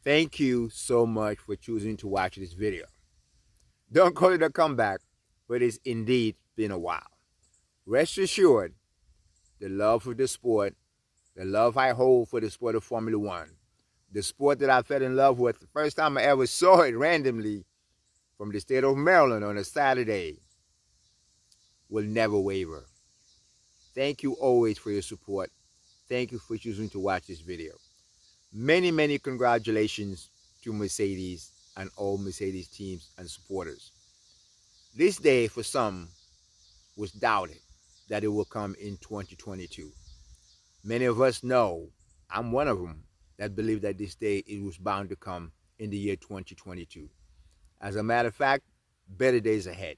Thank you so much for choosing to watch this video. Don't call it a comeback, but it's indeed been a while. Rest assured, the love for the sport, the love I hold for the sport of Formula One, the sport that I fell in love with the first time I ever saw it randomly from the state of Maryland on a Saturday, will never waver. Thank you always for your support. Thank you for choosing to watch this video. Many, many congratulations to Mercedes and all Mercedes teams and supporters. This day, for some, was doubted that it will come in 2022. Many of us know, I'm one of them, that believe that this day it was bound to come in the year 2022. As a matter of fact, better days ahead.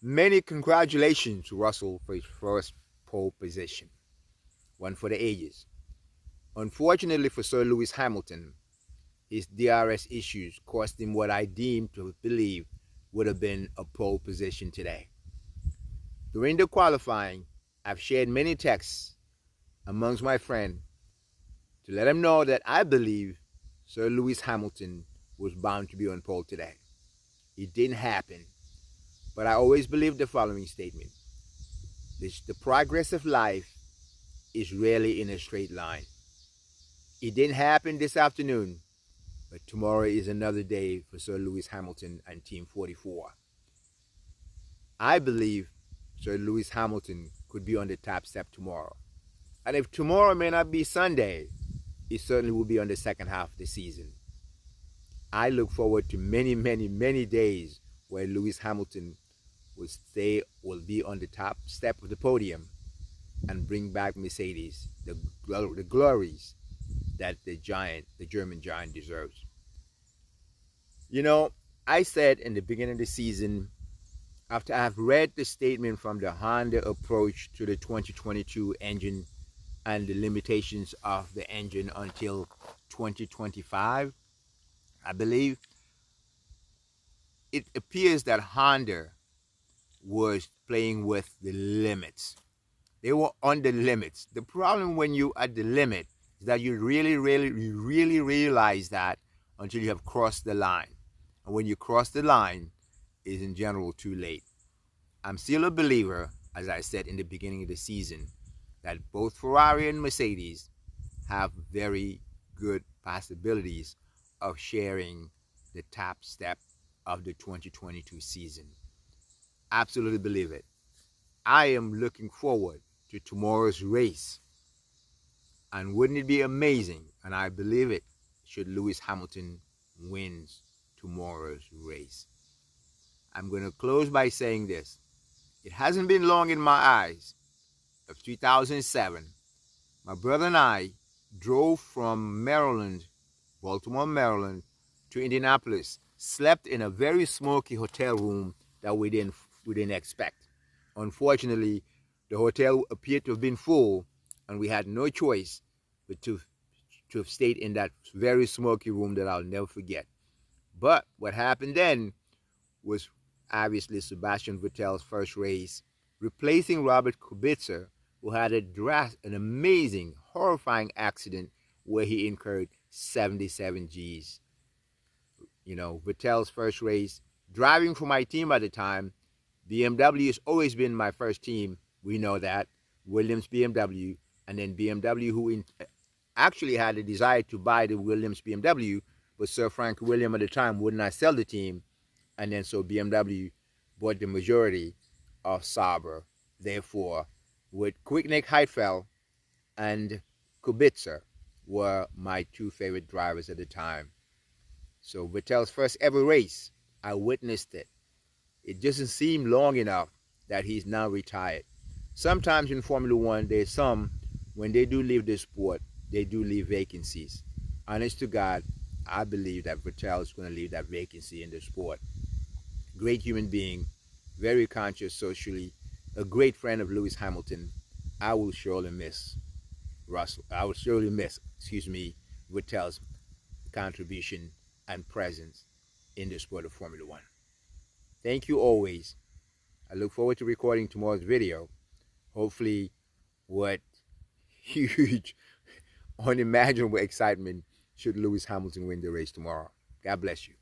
Many congratulations to Russell for his first pole position, one for the ages. Unfortunately for Sir Lewis Hamilton, his DRS issues cost him what I deem to believe would have been a pole position today. During the qualifying, I've shared many texts amongst my friends to let them know that I believe Sir Lewis Hamilton was bound to be on pole today. It didn't happen, but I always believe the following statement. The progress of life is rarely in a straight line. It didn't happen this afternoon, but tomorrow is another day for Sir Lewis Hamilton and Team 44. I believe Sir Lewis Hamilton could be on the top step tomorrow. And if tomorrow may not be Sunday, it certainly will be on the second half of the season. I look forward to many, many, many days where Lewis Hamilton will be on the top step of the podium and bring back Mercedes the glories that the German giant deserves. You know, I said in the beginning of the season, after I've read the statement from the Honda approach to the 2022 engine and the limitations of the engine until 2025, I believe, it appears that Honda was playing with the limits. They were on the limits. The problem when you at the limit is that you really realize that until you have crossed the line. And when you cross the line, it's in general too late. I'm still a believer, as I said in the beginning of the season, that both Ferrari and Mercedes have very good possibilities of sharing the top step of the 2022 season. Absolutely believe it. I am looking forward to tomorrow's race. And wouldn't it be amazing, and I believe it, should Lewis Hamilton wins tomorrow's race. I'm going to close by saying this. It hasn't been long in my eyes. Of 2007, my brother and I drove from Maryland, Baltimore, Maryland, to Indianapolis, slept in a very smoky hotel room that we didn't expect. Unfortunately, the hotel appeared to have been full, and we had no choice but to have stayed in that very smoky room that I'll never forget. But what happened then was obviously Sebastian Vettel's first race, replacing Robert Kubica, who had an amazing, horrifying accident where he incurred 77 Gs. You know, Vettel's first race, driving for my team at the time. BMW has always been my first team. We know that. Williams BMW, and then BMW, who actually had a desire to buy the Williams BMW, but Sir Frank Williams at the time would not sell the team, and then so BMW bought the majority of Sauber. Therefore, with Quicknick Heidfeld and Kubica were my two favorite drivers at the time. So Vettel's first ever race, I witnessed it. It doesn't seem long enough that he's now retired. Sometimes in Formula One, there's some, when they do leave the sport, they do leave vacancies. Honest to God, I believe that Vettel is going to leave that vacancy in the sport. Great human being, very conscious socially, a great friend of Lewis Hamilton. I will surely miss Vettel's contribution and presence in the sport of Formula One. Thank you always. I look forward to recording tomorrow's video. Hopefully, what huge, unimaginable excitement should Lewis Hamilton win the race tomorrow. God bless you.